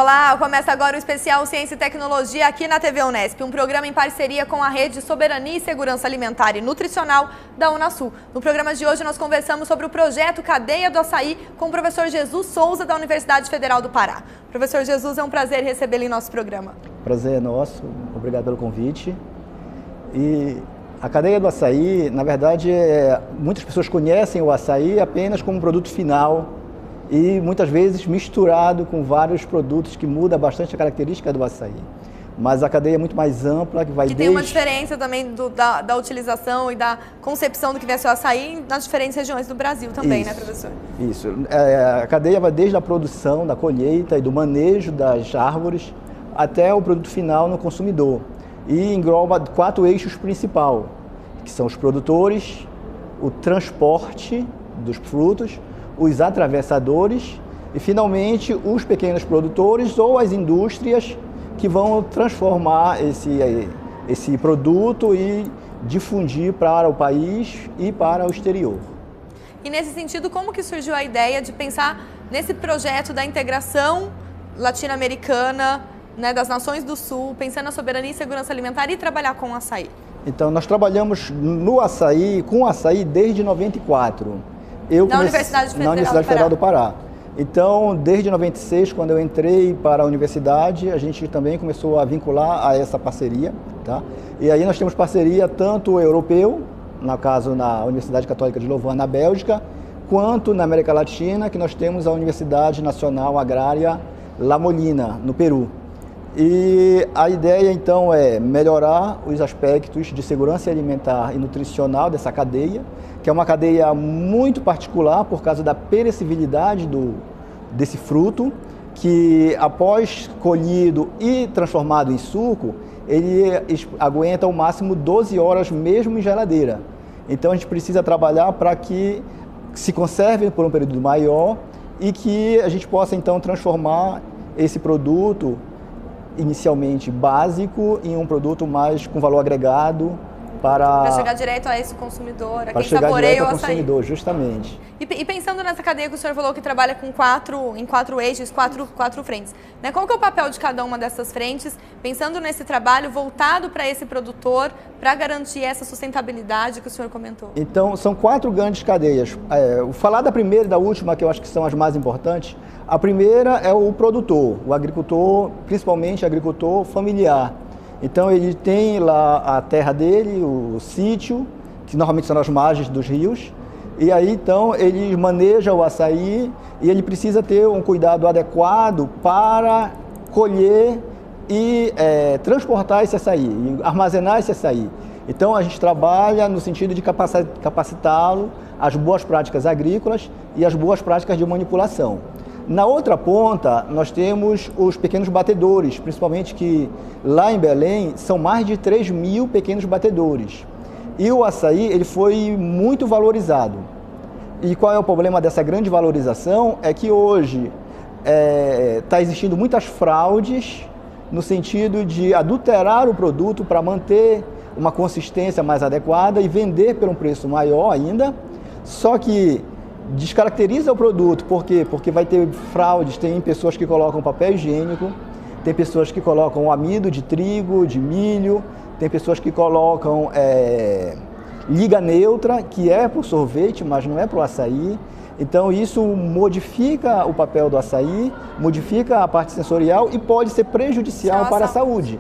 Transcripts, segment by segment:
Olá, começa agora o especial Ciência e Tecnologia aqui na TV Unesp, um programa em parceria com a Rede Soberania e Segurança Alimentar e Nutricional da Unasul. No programa de hoje nós conversamos sobre o projeto Cadeia do Açaí com o professor Jesus Souza da Universidade Federal do Pará. Professor Jesus, é um prazer recebê-lo em nosso programa. Prazer é nosso, obrigado pelo convite. E a cadeia do açaí, na verdade, muitas pessoas conhecem o açaí apenas como produto final e muitas vezes misturado com vários produtos que muda bastante a característica do açaí. Mas a cadeia é muito mais ampla, que vai tem uma diferença também da utilização e da concepção do que vai ser o açaí nas diferentes regiões do Brasil também, né, professor? Isso. A cadeia vai desde a produção, da colheita e do manejo das árvores até o produto final no consumidor. E engloba 4 eixos principais, que são os produtores, o transporte dos frutos, os atravessadores e, finalmente, os pequenos produtores ou as indústrias que vão transformar esse produto e difundir para o país e para o exterior. E nesse sentido, como que surgiu a ideia de pensar nesse projeto da integração latino-americana, né, das nações do Sul, pensando na soberania e segurança alimentar e trabalhar com o açaí? Então, nós trabalhamos com o açaí desde 94. Na Universidade Federal do Pará. Então, desde 96, quando eu entrei para a universidade, a gente também começou a vincular a essa parceria, tá? E aí nós temos parceria tanto europeu, no caso na Universidade Católica de Louvain, na Bélgica, quanto na América Latina, que nós temos a Universidade Nacional Agrária La Molina, no Peru. E a ideia, então, é melhorar os aspectos de segurança alimentar e nutricional dessa cadeia, que é uma cadeia muito particular por causa da perecibilidade desse fruto, que após colhido e transformado em suco, ele aguenta ao máximo 12 horas mesmo em geladeira. Então a gente precisa trabalhar para que se conserve por um período maior e que a gente possa então transformar esse produto inicialmente básico em um produto mais com valor agregado para chegar direto a esse consumidor, a quem saboreia o açaí. Consumidor, justamente. E pensando nessa cadeia que o senhor falou que trabalha com quatro eixos, quatro frentes, né? Qual que é o papel de cada uma dessas frentes, pensando nesse trabalho voltado para esse produtor, para garantir essa sustentabilidade que o senhor comentou? Então, são 4 grandes cadeias. Vou falar da primeira e da última, que eu acho que são as mais importantes. A primeira é o produtor, o agricultor, principalmente agricultor familiar. Então ele tem lá a terra dele, o sítio, que normalmente são nas margens dos rios, e aí então ele maneja o açaí e ele precisa ter um cuidado adequado para colher e transportar esse açaí, e armazenar esse açaí. Então a gente trabalha no sentido de capacitá-lo às boas práticas agrícolas e às boas práticas de manipulação. Na outra ponta, nós temos os pequenos batedores, principalmente que lá em Belém são mais de 3.000 pequenos batedores. E o açaí ele foi muito valorizado. E qual é o problema dessa grande valorização? É que hoje está existindo muitas fraudes no sentido de adulterar o produto para manter uma consistência mais adequada e vender por um preço maior ainda, só que descaracteriza o produto. Por quê? Porque vai ter fraudes, tem pessoas que colocam papel higiênico, tem pessoas que colocam amido de trigo, de milho, tem pessoas que colocam liga neutra, que é para o sorvete, mas não é para o açaí. Então isso modifica o papel do açaí, modifica a parte sensorial e pode ser prejudicial para a saúde.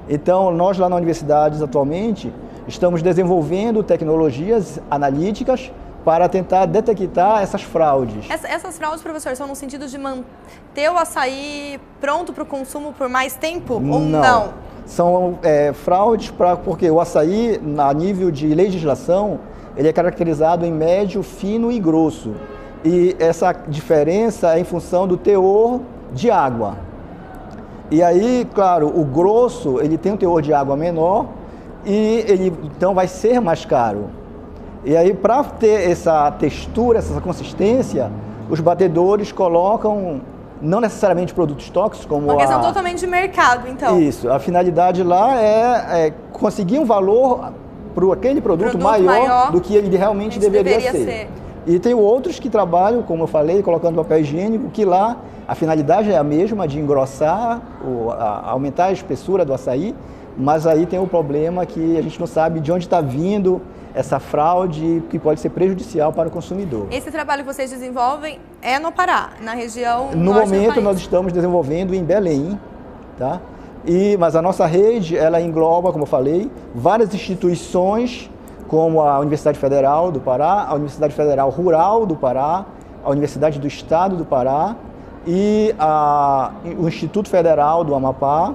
Então nós lá na universidade atualmente estamos desenvolvendo tecnologias analíticas para tentar detectar essas fraudes. Essas fraudes, professor, são no sentido de manter o açaí pronto para o consumo por mais tempo ou não? São fraudes porque o açaí, a nível de legislação, ele é caracterizado em médio, fino e grosso. E essa diferença é em função do teor de água. E aí, claro, o grosso, ele tem um teor de água menor e ele então vai ser mais caro. E aí, para ter essa textura, essa consistência, os batedores colocam, não necessariamente produtos tóxicos, como uma questão totalmente de mercado, então. Isso, a finalidade lá é conseguir um valor para aquele produto maior do que ele realmente deveria ser. E tem outros que trabalham, como eu falei, colocando papel higiênico, que lá a finalidade é a mesma, de engrossar, aumentar a espessura do açaí, mas aí tem o problema que a gente não sabe de onde está vindo essa fraude, que pode ser prejudicial para o consumidor. Esse trabalho que vocês desenvolvem é no Pará, na região No norte momento do país. nós estamos desenvolvendo em Belém, tá? Mas a nossa rede, ela engloba, como eu falei, várias instituições, como a Universidade Federal do Pará, a Universidade Federal Rural do Pará, a Universidade do Estado do Pará e o Instituto Federal do Amapá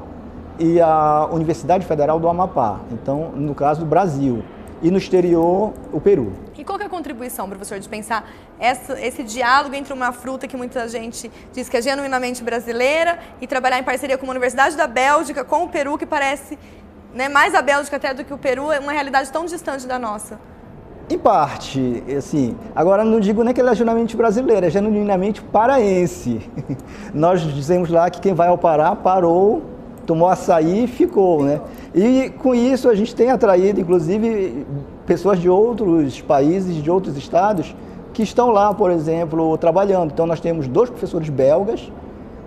e a Universidade Federal do Amapá, então, no caso do Brasil. E no exterior, o Peru. E qual que é a contribuição, professor, de pensar esse diálogo entre uma fruta que muita gente diz que é genuinamente brasileira e trabalhar em parceria com uma universidade da Bélgica, com o Peru, que parece, né, mais a Bélgica até do que o Peru, é uma realidade tão distante da nossa? Em parte, assim, agora não digo nem que ela é genuinamente brasileira, é genuinamente paraense. Nós dizemos lá que quem vai ao Pará parou, tomou açaí e ficou, né? E com isso a gente tem atraído, inclusive, pessoas de outros países, de outros estados, que estão lá, por exemplo, trabalhando. Então nós temos 2 professores belgas,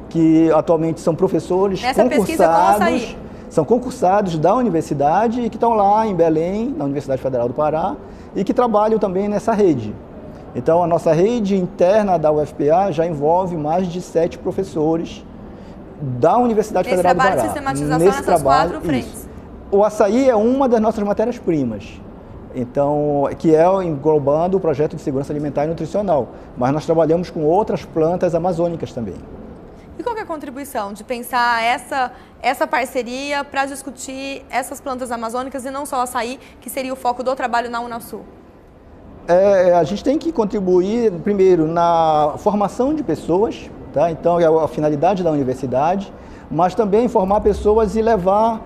que atualmente são professores concursados, são concursados da universidade e que estão lá em Belém, na Universidade Federal do Pará, e que trabalham também nessa rede. Então a nossa rede interna da UFPA já envolve mais de 7 professores da Universidade Federal do Pará. Esse trabalho de sistematização nessas 4 frentes. Isso. O açaí é uma das nossas matérias-primas, então, que é englobando o projeto de segurança alimentar e nutricional, mas nós trabalhamos com outras plantas amazônicas também. E qual que é a contribuição de pensar essa parceria para discutir essas plantas amazônicas e não só o açaí, que seria o foco do trabalho na Unasul? A gente tem que contribuir, primeiro, na formação de pessoas, tá? Então é a finalidade da universidade, mas também formar pessoas e levar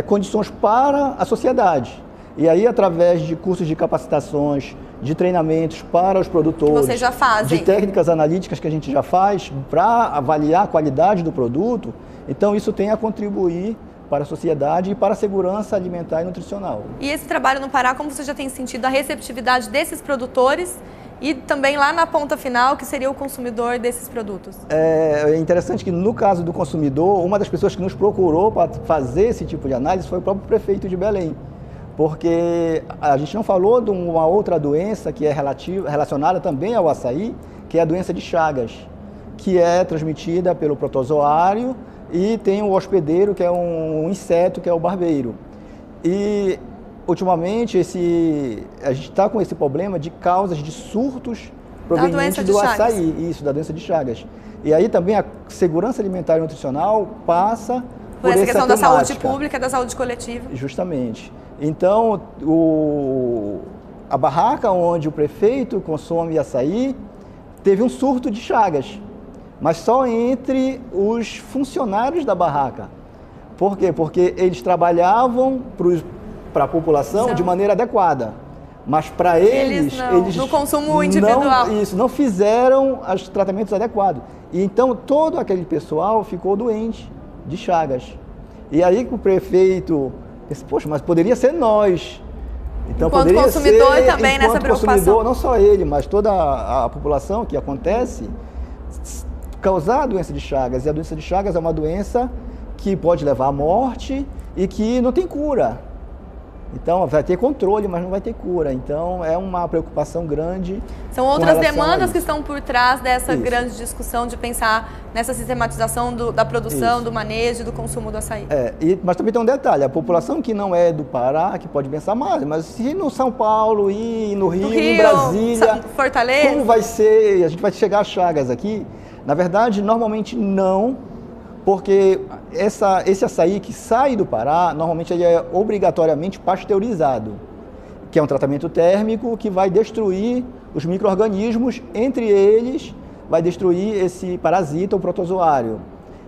condições para a sociedade. E aí, através de cursos de capacitações, de treinamentos para os produtores, que vocês já fazem, de técnicas analíticas que a gente já faz para avaliar a qualidade do produto, então isso tem a contribuir para a sociedade e para a segurança alimentar e nutricional. E esse trabalho no Pará, como você já tem sentido a receptividade desses produtores e também lá na ponta final, que seria o consumidor desses produtos? É interessante que no caso do consumidor, uma das pessoas que nos procurou para fazer esse tipo de análise foi o próprio prefeito de Belém, porque a gente não falou de uma outra doença que é relacionada também ao açaí, que é a doença de Chagas, que é transmitida pelo protozoário e tem o hospedeiro, que é um inseto, que é o barbeiro. E ultimamente a gente está com esse problema de causas de surtos provenientes do açaí, da doença de Chagas. E aí também a segurança alimentar e nutricional passa por essa questão temática. Da saúde pública, da saúde coletiva. Justamente. Então, a barraca onde o prefeito consome açaí teve um surto de Chagas, mas só entre os funcionários da barraca. Por quê? Porque eles trabalhavam para a população de maneira adequada, mas para eles no consumo individual. Não fizeram os tratamentos adequados. E então todo aquele pessoal ficou doente de Chagas. E aí que o prefeito disse, poxa, mas poderia ser nós. Então, enquanto poderia consumidor ser, também nessa preocupação. Não só ele, mas toda a população que acontece, causar a doença de Chagas. E a doença de Chagas é uma doença que pode levar à morte e que não tem cura. Então, vai ter controle, mas não vai ter cura. Então, é uma preocupação grande. São outras demandas que estão por trás dessa grande discussão de pensar nessa sistematização da produção, do manejo, do consumo do açaí. Mas também tem um detalhe, a população que não é do Pará, que pode pensar mais, mas se no São Paulo e no Rio, em Brasília, Fortaleza, como vai ser, a gente vai chegar a Chagas aqui? Na verdade, normalmente não, porque esse açaí que sai do Pará, normalmente ele é obrigatoriamente pasteurizado, que é um tratamento térmico que vai destruir os micro-organismos, entre eles vai destruir esse parasita, o protozoário,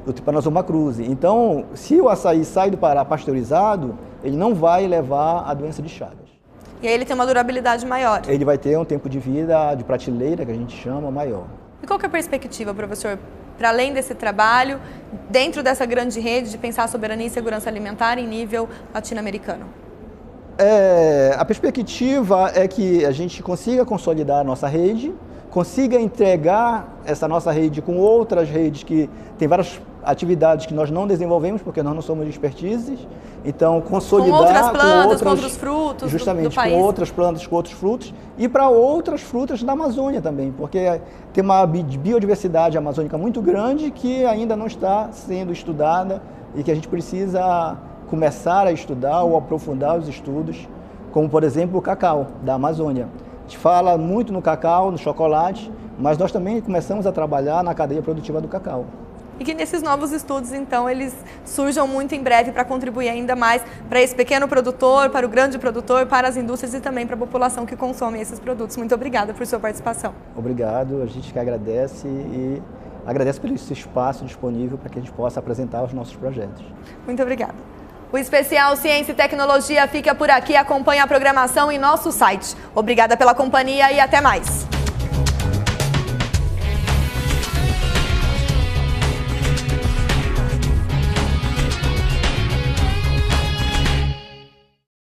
o Trypanosoma cruzi. Então, se o açaí sai do Pará pasteurizado, ele não vai levar a doença de Chagas. E aí ele tem uma durabilidade maior. Ele vai ter um tempo de vida de prateleira, que a gente chama, maior. E qual que é a perspectiva, professor, para além desse trabalho, dentro dessa grande rede de pensar a soberania e segurança alimentar em nível latino-americano? a perspectiva é que a gente consiga consolidar a nossa rede, consiga entregar essa nossa rede com outras redes que tem várias atividades que nós não desenvolvemos porque nós não somos de expertise. Então, consolidar com outras plantas, com outros frutos justamente, do país. Com outras plantas, com outros frutos e para outras frutas da Amazônia também, porque tem uma biodiversidade amazônica muito grande que ainda não está sendo estudada e que a gente precisa começar a estudar ou aprofundar os estudos, como, por exemplo, o cacau da Amazônia. A gente fala muito no cacau, no chocolate, mas nós também começamos a trabalhar na cadeia produtiva do cacau. E que nesses novos estudos, então, eles surjam muito em breve para contribuir ainda mais para esse pequeno produtor, para o grande produtor, para as indústrias e também para a população que consome esses produtos. Muito obrigada por sua participação. Obrigado, a gente que agradece e agradece pelo esse espaço disponível para que a gente possa apresentar os nossos projetos. Muito obrigada. O especial Ciência e Tecnologia fica por aqui. Acompanhe a programação em nosso site. Obrigada pela companhia e até mais.